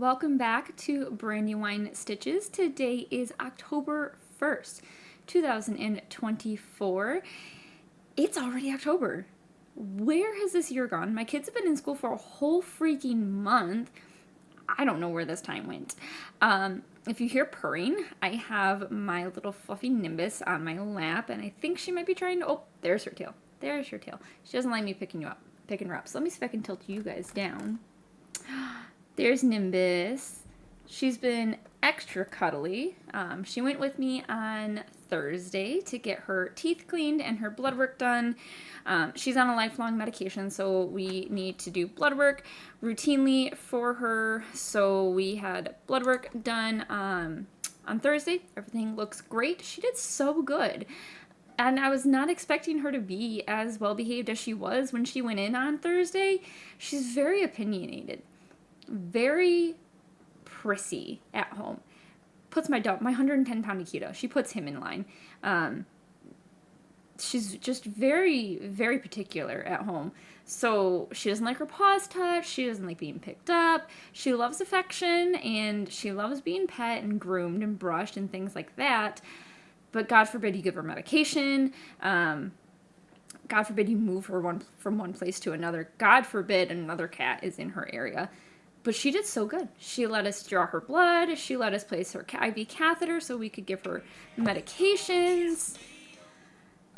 welcome back to Brandywine Stitches. Today is October 1st, 2024. It's already October. Where has this year gone? My kids have been in school for a whole freaking month. I don't know where this time went. If you hear purring, I have my little fluffy Nimbus on my lap, and I think she might be trying to, oh, there's her tail. There's her tail. She doesn't like me picking her up. So let me see if I can tilt you guys down. There's Nimbus. She's been extra cuddly. She went with me on Thursday to get her teeth cleaned and her blood work done. She's on a lifelong medication, so we need to do blood work routinely for her. So we had blood work done on Thursday. Everything looks great. She did so good. And I was not expecting her to be as well behaved as she was when she went in on Thursday. She's very opinionated, very prissy at home. Puts my dog, my 110-pound Akita, she puts him in line. She's just very, very particular at home. So she doesn't like her paws touched. She doesn't like being picked up. She loves affection, and she loves being pet and groomed and brushed and things like that. But God forbid you give her medication. God forbid you move her from one place to another. God forbid another cat is in her area. But she did so good. She let us draw her blood. She let us place her IV catheter so we could give her medications.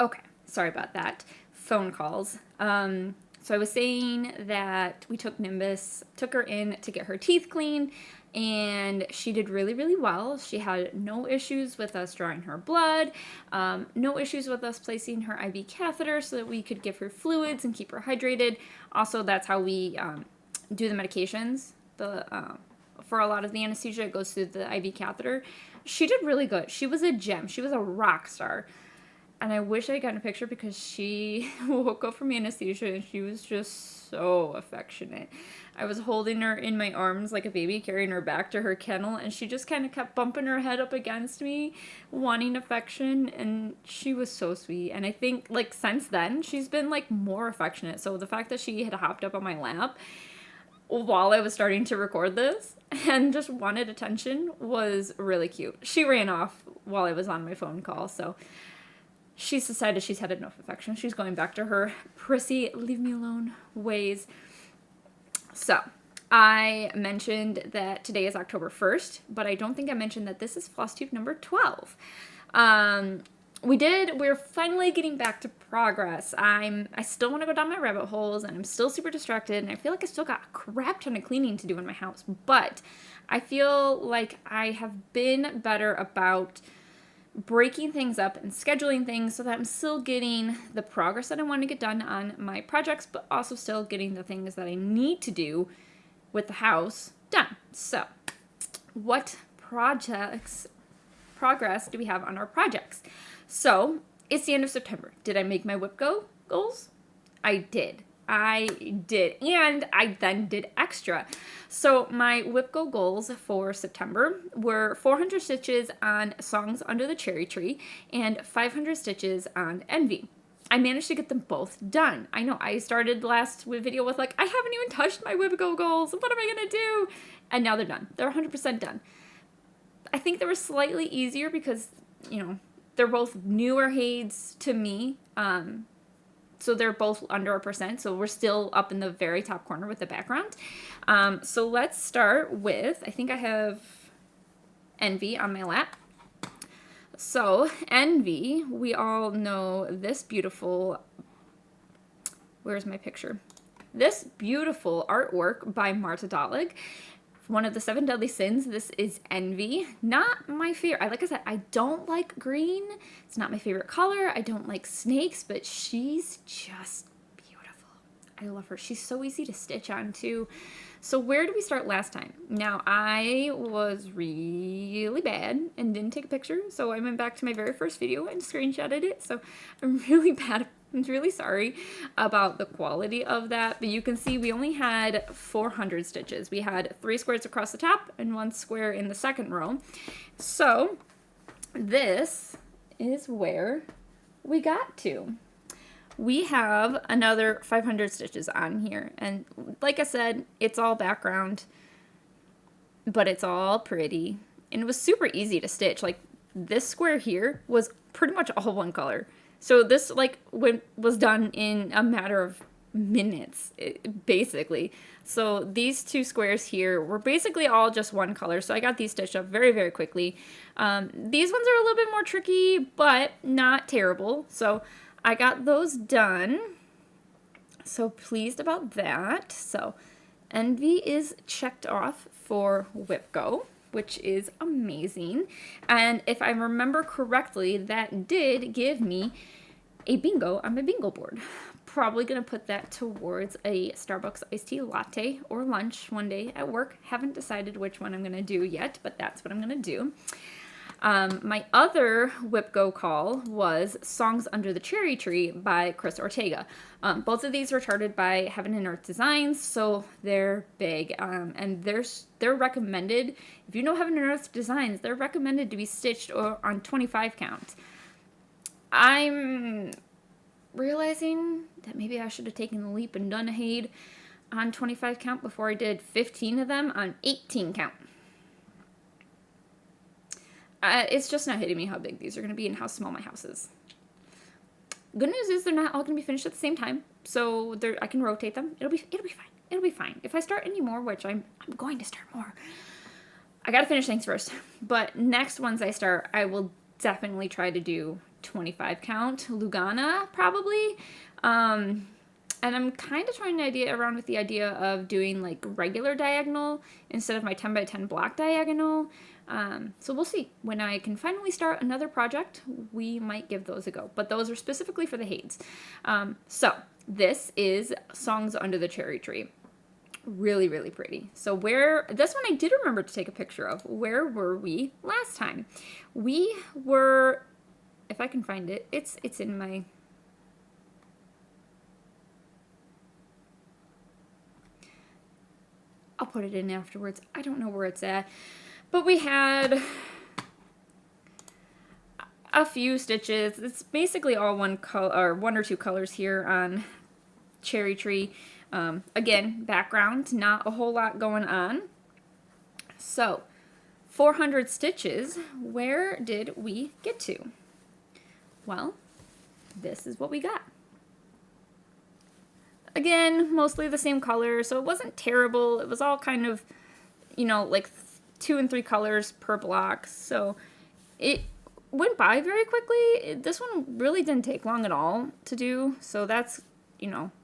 Okay, sorry about that. Phone calls. So I was saying that we took her in to get her teeth cleaned, and she did really, really well. She had no issues with us drawing her blood, no issues with us placing her IV catheter so that we could give her fluids and keep her hydrated. Also, that's how we do the medications. For a lot of the anesthesia, it goes through the IV catheter. She did really good. She was a gem. She was a rock star. And I wish I had gotten a picture because she woke up from anesthesia and she was just so affectionate. I was holding her in my arms like a baby, carrying her back to her kennel, and she just kind of kept bumping her head up against me, wanting affection, and she was so sweet. And I think, since then, she's been, more affectionate. So the fact that she had hopped up on my lap while I was starting to record this and just wanted attention was really cute. She ran off while I was on my phone call, so she's decided she's had enough affection. She's going back to her prissy, leave me alone ways. So, I mentioned that today is October 1st, but I don't think I mentioned that this is Flosstube number 12. We're finally getting back to progress. I still want to go down my rabbit holes, and I'm still super distracted, and I feel like I still got a crap ton of cleaning to do in my house, but I feel like I have been better about breaking things up and scheduling things so that I'm still getting the progress that I want to get done on my projects, but also still getting the things that I need to do with the house done. So, what progress do we have on our projects? So, it's the end of September. Did I make my whip goals? I did. And I then did extra. So my whip go goals for September were 400 stitches on Songs Under the Cherry Tree and 500 stitches on Envy. I managed to get them both done. I know, I started last video with I haven't even touched my whip go goals. What am I going to do? And now they're done. They're 100% done. I think they were slightly easier because, they're both newer HAEDs to me. So they're both under 1%, so we're still up in the very top corner with the background. So let's start with, I think I have Envy on my lap. So Envy, we all know this beautiful, where's my picture? This beautiful artwork by Marta Dahlig. One of the 7 deadly sins. This is Envy. Not my favorite. Like I said, I don't like green. It's not my favorite color. I don't like snakes, but she's just beautiful. I love her. She's so easy to stitch on too. So where did we start last time? Now, I was really bad and didn't take a picture, so I went back to my very first video and screenshotted it. So I'm really bad. I'm really sorry about the quality of that, but you can see we only had 400 stitches. We had 3 squares across the top and 1 square in the second row. So this is where we got to. We have another 500 stitches on here, and like I said, it's all background. but it's all pretty. And it was super easy to stitch. Like, this square here was pretty much all one color. So this, like, was done in a matter of minutes, basically. So these two squares here were basically all just one color. So I got these stitched up very, very quickly. These ones are a little bit more tricky, but not terrible. So I got those done. So pleased about that. So Envy is checked off for WhipGo, which is amazing. And if I remember correctly, that did give me a bingo on my bingo board. Probably going to put that towards a Starbucks iced tea latte or lunch one day at work. Haven't decided which one I'm going to do yet, but that's what I'm going to do. My other WhipGo call was Songs Under the Cherry Tree by Chris Ortega. Both of these were charted by Heaven and Earth Designs, so they're big. And they're recommended, if you know Heaven and Earth Designs, they're recommended to be stitched on 25 count. I'm realizing that maybe I should have taken the leap and done a HAED on 25 count before I did 15 of them on 18 count. It's just not hitting me how big these are going to be and how small my house is. Good news is they're not all going to be finished at the same time, so I can rotate them. It'll be fine. It'll be fine. If I start any more, which I'm going to start more, I got to finish things first. But next ones I start, I will definitely try to do 25 count Lugana probably. And I'm kind of trying around with the idea of doing like regular diagonal instead of my 10 by 10 block diagonal. So we'll see. When I can finally start another project, we might give those a go. But those are specifically for the HAEDs. So this is Songs Under the Cherry Tree. Really, really pretty. So this one I did remember to take a picture of. Where were we last time? We were, if I can find it, it's in my... I'll put it in afterwards. I don't know where it's at. But we had a few stitches. It's basically all one color, or one or two colors here on Cherry Tree. Again, background, not a whole lot going on. So, 400 stitches. Where did we get to? Well, this is what we got. Again, mostly the same color, so it wasn't terrible. It was all kind of, like 2 and 3 colors per block, so it went by very quickly. This one really didn't take long at all to do, so that's,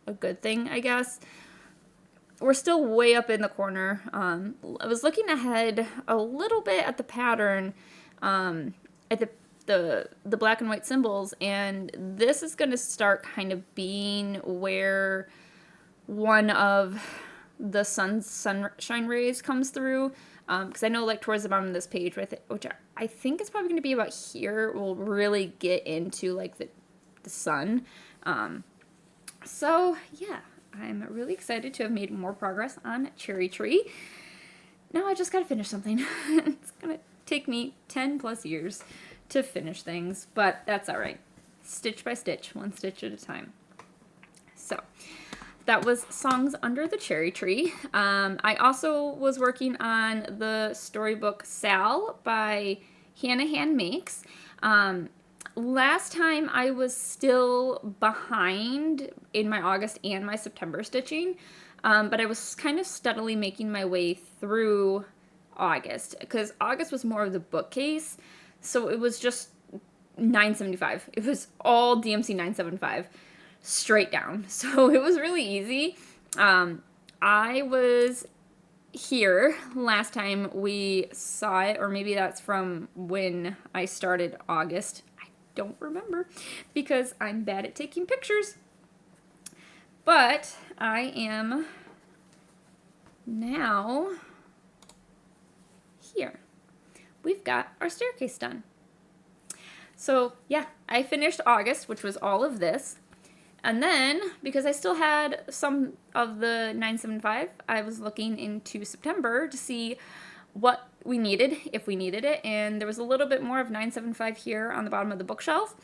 a good thing, I guess. We're still way up in the corner. I was looking ahead a little bit at the pattern, at the black and white symbols, and this is going to start kind of being where one of the sunshine rays comes through, because I know like towards the bottom of this page, which I think is probably going to be about here, we'll really get into like the sun. So yeah, I'm really excited to have made more progress on Cherry Tree. Now I just got to finish something. It's going to take me 10 plus years to finish things, but that's all right. Stitch by stitch, one stitch at a time. So that was Songs Under the Cherry Tree. I also was working on the Storybook Sal by Handmakes. Last time I was still behind in my August and my September stitching, but I was kind of steadily making my way through August, because August was more of the bookcase, so it was just 975. It was all DMC 975 straight down, so it was really easy. I was here last time we saw it, or maybe that's from when I started August. I don't remember because I'm bad at taking pictures. But I am now here. We've got our staircase done. So yeah, I finished August, which was all of this. And then, because I still had some of the 975, I was looking into September to see what we needed, if we needed it, and there was a little bit more of 975 here on the bottom of the bookshelf.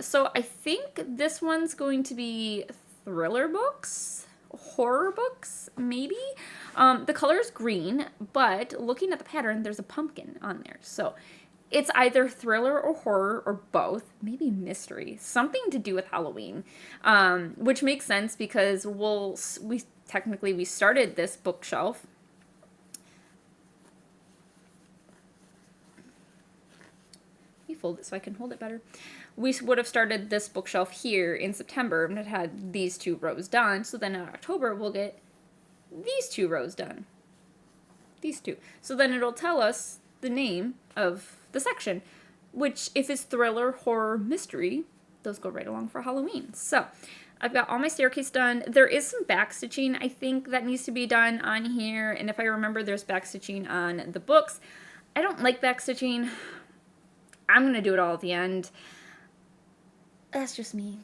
So I think this one's going to be thriller books horror books, maybe. The color is green, but looking at the pattern, there's a pumpkin on there. So it's either thriller or horror or both, maybe mystery, something to do with Halloween, which makes sense because we started this bookshelf. Let me fold it so I can hold it better. We would have started this bookshelf here in September and it had these 2 rows done. So then in October, we'll get these 2 rows done. These 2. So then it'll tell us the name of the section, which if it's thriller, horror, mystery, those go right along for Halloween. So I've got all my staircase done. There is some back stitching I think that needs to be done on here. And if I remember, there's back stitching on the books. I don't like back stitching. I'm going to do it all at the end. That's just me.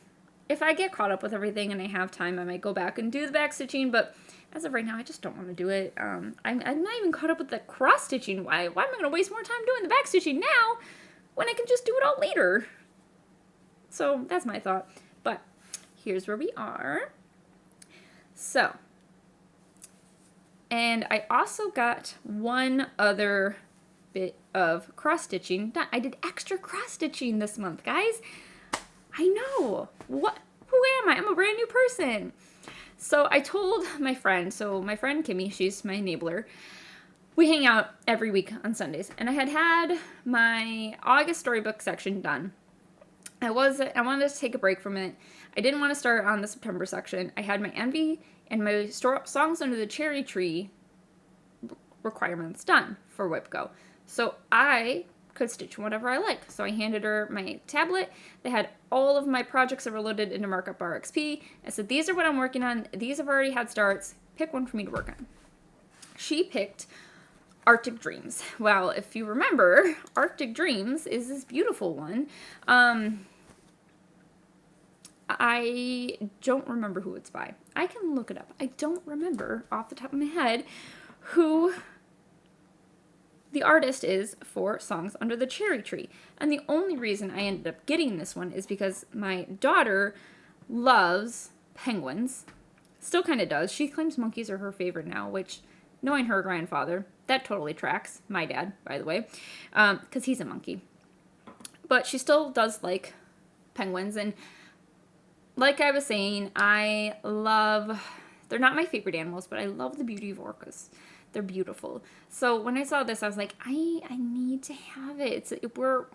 If I get caught up with everything and I have time, I might go back and do the back stitching, but as of right now, I just don't want to do it. I'm not even caught up with the cross stitching. Why am I going to waste more time doing the back stitching now when I can just do it all later? So that's my thought. But here's where we are. So, and I also got one other bit of cross stitching. I did extra cross stitching this month, guys. I know. What? Who am I? I'm a brand new person. So I told my friend, my friend Kimmy, she's my enabler. We hang out every week on Sundays, and I had my August storybook section done. I wanted to take a break from it. I didn't want to start on the September section. I had my Envy and my Songs Under the Cherry Tree requirements done for WIPGO. So I could stitch whatever I like. So I handed her my tablet. They had all of my projects that were loaded into Markup RXP. I said, these are what I'm working on. These have already had starts. Pick one for me to work on. She picked Arctic Dreams. Well, if you remember, Arctic Dreams is this beautiful one. I don't remember who it's by. I can look it up. I don't remember off the top of my head who the artist is for Songs Under the Cherry Tree. And the only reason I ended up getting this one is because my daughter loves penguins. Still kind of does. She claims monkeys are her favorite now, which, knowing her grandfather, that totally tracks. My dad, by the way, because he's a monkey. But she still does like penguins. And like I was saying, they're not my favorite animals, but I love the beauty of orcas. They're beautiful. So when I saw this, I was like, I need to have it. We're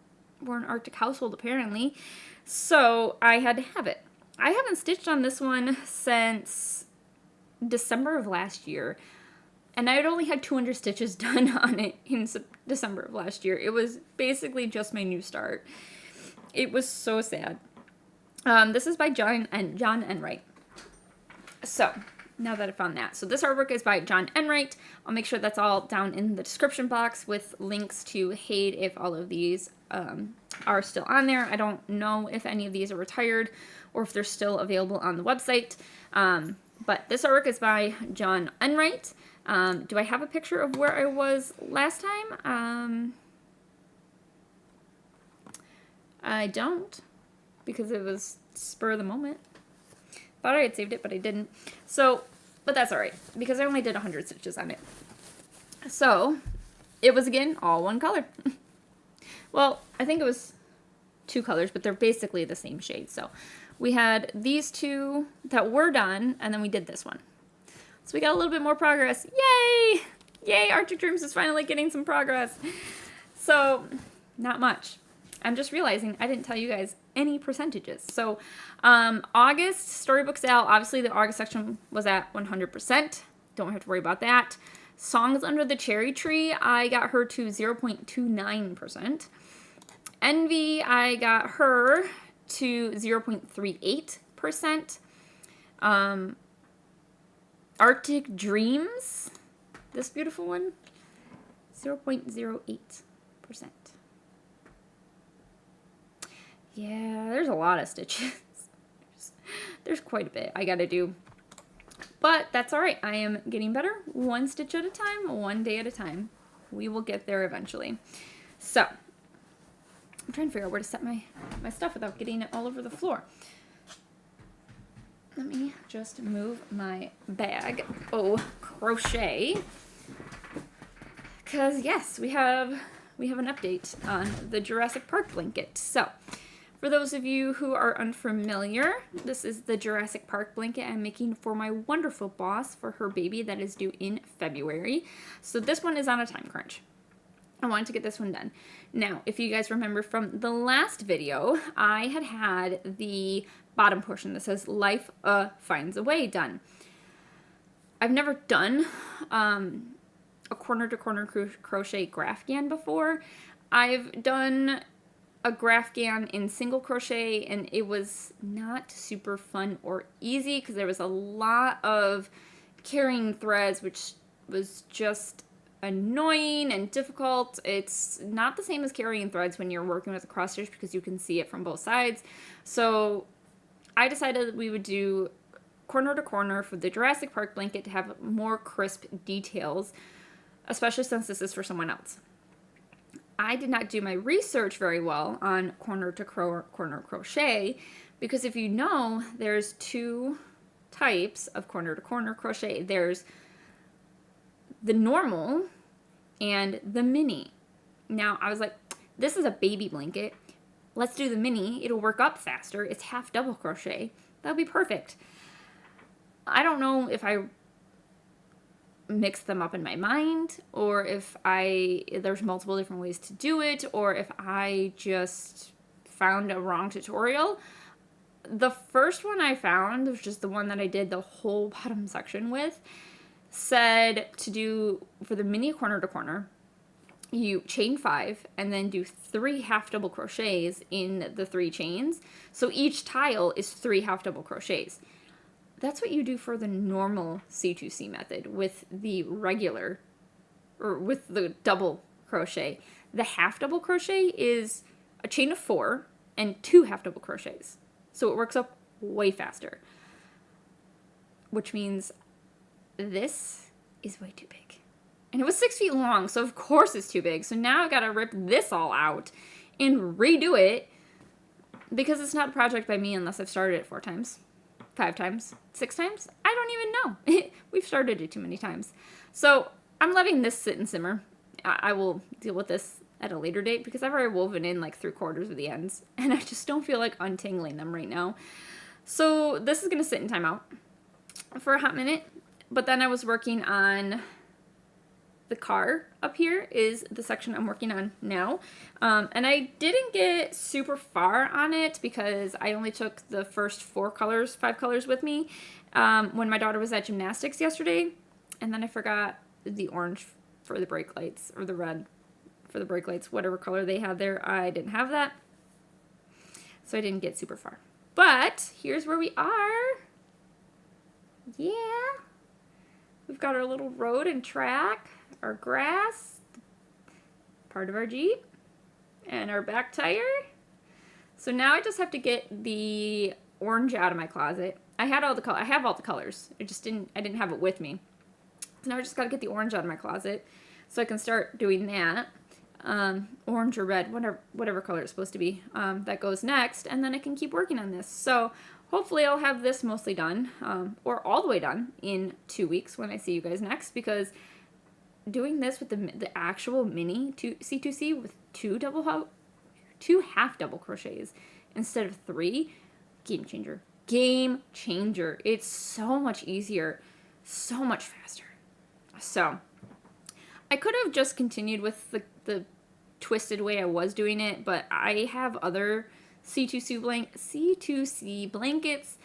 an Arctic household, apparently. So I had to have it. I haven't stitched on this one since December of last year. And I had only had 200 stitches done on it in December of last year. It was basically just my new start. It was so sad. This is by John Enright. So now that I found that. So this artwork is by John Enright. I'll make sure that's all down in the description box with links to HAED if all of these are still on there. I don't know if any of these are retired or if they're still available on the website. But this artwork is by John Enright. Do I have a picture of where I was last time? I don't, because it was spur of the moment. Thought I had saved it, but I didn't. So, but that's all right, because I only did 100 stitches on it. So, it was, again, all one color. Well, I think it was 2 colors, but they're basically the same shade. So, we had these 2 that were done, and then we did this one. So, we got a little bit more progress. Yay! Yay, Arctic Dreams is finally getting some progress. So, not much. I'm just realizing I didn't tell you guys any percentages. So, August storybook sale, obviously the August section was at 100%. Don't have to worry about that. Songs Under the Cherry Tree, I got her to 0.29%. Envy, I got her to 0.38%. Arctic Dreams, this beautiful one, 0.08%. Yeah, there's a lot of stitches. There's quite a bit I gotta do. But that's alright. I am getting better one stitch at a time, one day at a time. We will get there eventually. So, I'm trying to figure out where to set my stuff without getting it all over the floor. Let me just move my bag. Oh, crochet. Because yes, we have an update on the Jurassic Park blanket. So, for those of you who are unfamiliar, this is the Jurassic Park blanket I'm making for my wonderful boss for her baby that is due in February. So this one is on a time crunch. I wanted to get this one done. Now, if you guys remember from the last video, I had the bottom portion that says Life Finds a Way done. I've never done a corner-to-corner crochet grafghan before. I've done a grafghan in single crochet, and it was not super fun or easy because there was a lot of carrying threads, which was just annoying and difficult. It's not the same as carrying threads when you're working with a cross stitch because you can see it from both sides. So I decided that we would do corner to corner for the Jurassic Park blanket to have more crisp details, especially since this is for someone else. I did not do my research very well on corner to corner crochet because if you know, there's two types of corner to corner crochet. There's the normal and the mini. Now, I was like, this is a baby blanket. Let's do the mini. It'll work up faster. It's half double crochet. That'll be perfect. I don't know if I mixed them up in my mind or if there's multiple different ways to do it or if I just found a wrong tutorial. The first one I found, which is the one that I did the whole bottom section with, said to do for the mini corner to corner, you chain 5 and then do 3 half double crochets in the 3 chains. So each tile is 3 half double crochets. That's what you do for the normal C2C method with the regular or with the double crochet. The half double crochet is a chain of 4 and 2 half double crochets. So it works up way faster, which means this is way too big. And it was 6 feet long, so of course it's too big. So now I've got to rip this all out and redo it because it's not a project by me unless I've started it 4 times, 5 times, 6 times. I don't even know. We've started it too many times. So I'm letting this sit and simmer. I will deal with this at a later date because I've already woven in like 3/4 of the ends and I just don't feel like untangling them right now. So this is going to sit in timeout for a hot minute. But then I was working on the car up here is the section I'm working on now. And I didn't get super far on it because I only took the first 5 colors with me when my daughter was at gymnastics yesterday. And then I forgot the orange for the brake lights or the red for the brake lights, whatever color they had there. I didn't have that. So I didn't get super far. But here's where we are. Yeah. We've got our little road and track, our grass, part of our Jeep, and our back tire. So now I just have to get the orange out of my closet. I have all the colors. I didn't have it with me. So now I just got to get the orange out of my closet so I can start doing that. Orange or red, whatever color it's supposed to be. That goes next, and then I can keep working on this. So hopefully I'll have this mostly done, or all the way done in 2 weeks when I see you guys next, because doing this with the actual mini C2C with 2 half double crochets instead of 3, game changer. Game changer. It's so much easier, so much faster. So I could have just continued with the twisted way I was doing it, but I have other C2C blankets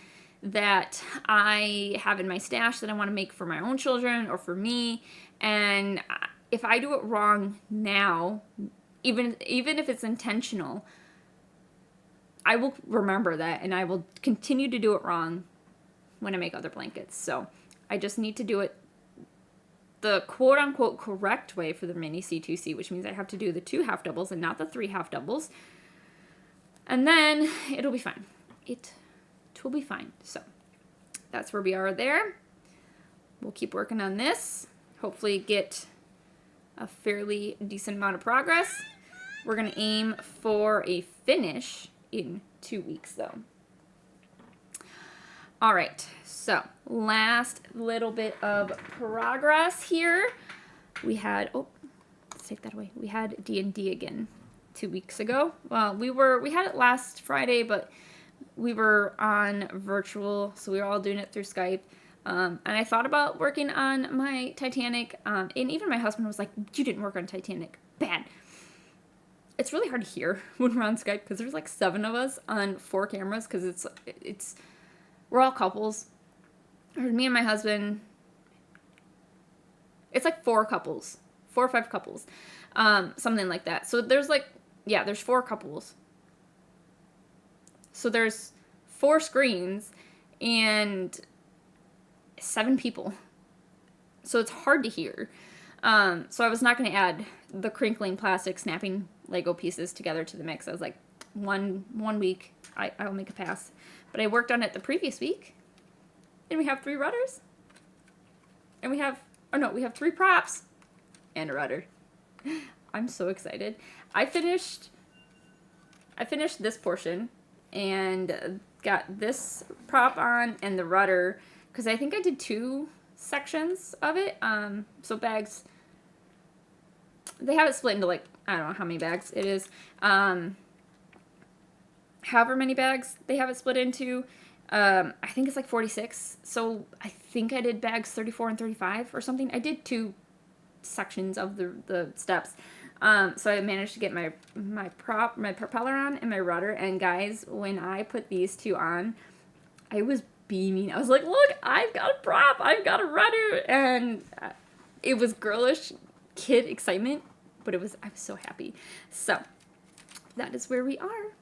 that I have in my stash that I want to make for my own children or for me, and if I do it wrong now, even if it's intentional, I will remember that and I will continue to do it wrong when I make other blankets. So I just need to do it the quote-unquote correct way for the mini C2C, which means I have to do the 2 half doubles and not the 3 half doubles. And then it'll be fine. It will be fine. So that's where we are there. We'll keep working on this. Hopefully get a fairly decent amount of progress. We're going to aim for a finish in 2 weeks, though. All right, so last little bit of progress here. We had, oh, let's take that away. We had D&D again 2 weeks ago. Well, we had it last Friday, but we were on virtual, so we were all doing it through Skype. And I thought about working on my Titanic, and even my husband was like, you didn't work on Titanic. Bad. It's really hard to hear when we're on Skype because there's like 7 of us on 4 cameras because we're all couples. Or me and my husband. It's like 4 couples. 4 or 5 couples. Something like that. So there's there's 4 couples. So there's 4 screens and 7 people. So it's hard to hear. So I was not going to add the crinkling plastic snapping Lego pieces together to the mix. I was like, one week, I'll make a pass. But I worked on it the previous week. And we have 3 rudders. And we have 3 props. And a rudder. I'm so excited. I finished this portion and got this prop on and the rudder because I think I did 2 sections of it. So bags, they have it split into like, I don't know how many bags it is. However many bags they have it split into. I think it's like 46. So I think I did bags 34 and 35 or something. I did 2 sections of the steps. So I managed to get my propeller on and my rudder. And guys, when I put these 2 on, I was beaming. I was like, look, I've got a prop. I've got a rudder. And it was girlish kid excitement, but I was so happy. So that is where we are.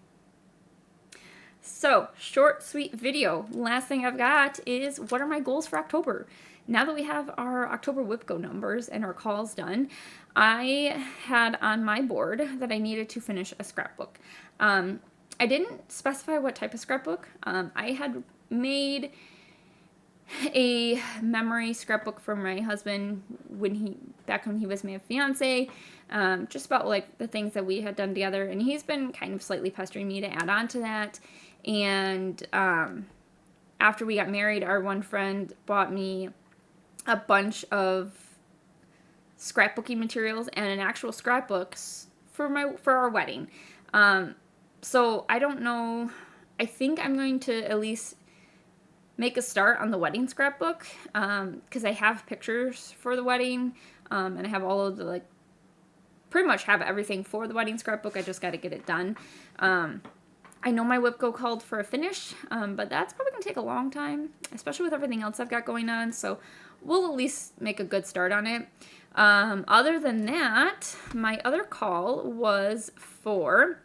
So, short, sweet video. Last thing I've got is what are my goals for October? Now that we have our October WIPGO numbers and our calls done, I had on my board that I needed to finish a scrapbook. I didn't specify what type of scrapbook. I had made a memory scrapbook for my husband back when he was my fiance, just about like the things that we had done together, and he's been kind of slightly pestering me to add on to that. And after we got married, our one friend bought me a bunch of scrapbooking materials and an actual scrapbooks for our wedding. So I don't know. I think I'm going to at least make a start on the wedding scrapbook because I have pictures for the wedding, and I have all of the pretty much have everything for the wedding scrapbook. I just got to get it done. I know my WIPGO called for a finish, but that's probably going to take a long time, especially with everything else I've got going on. So we'll at least make a good start on it. Other than that, my other call was for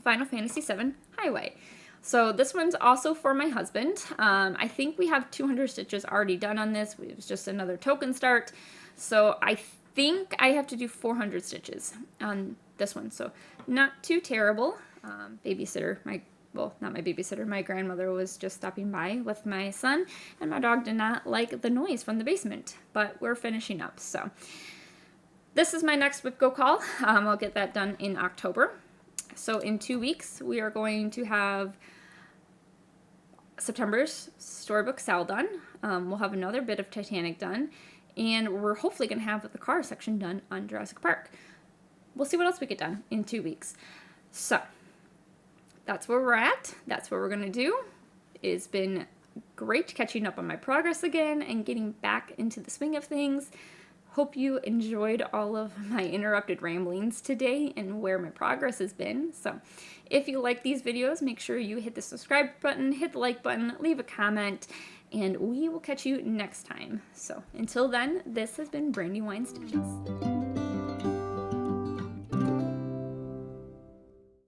Final Fantasy VII Highway. So this one's also for my husband. I think we have 200 stitches already done on this. It was just another token start. So I think I have to do 400 stitches on this one. So not too terrible. Babysitter, not my babysitter, my grandmother was just stopping by with my son, and my dog did not like the noise from the basement, but we're finishing up. So this is my next WIPGO call. I'll get that done in October. So in 2 weeks, we are going to have September's Storybook Sal done. We'll have another bit of Titanic done, and we're hopefully going to have the car section done on Jurassic Park. We'll see what else we get done in 2 weeks. So that's where we're at. That's what we're going to do. It's been great catching up on my progress again and getting back into the swing of things. Hope you enjoyed all of my interrupted ramblings today and where my progress has been. So if you like these videos, make sure you hit the subscribe button, hit the like button, leave a comment, and we will catch you next time. So until then, this has been Brandywine Stitches.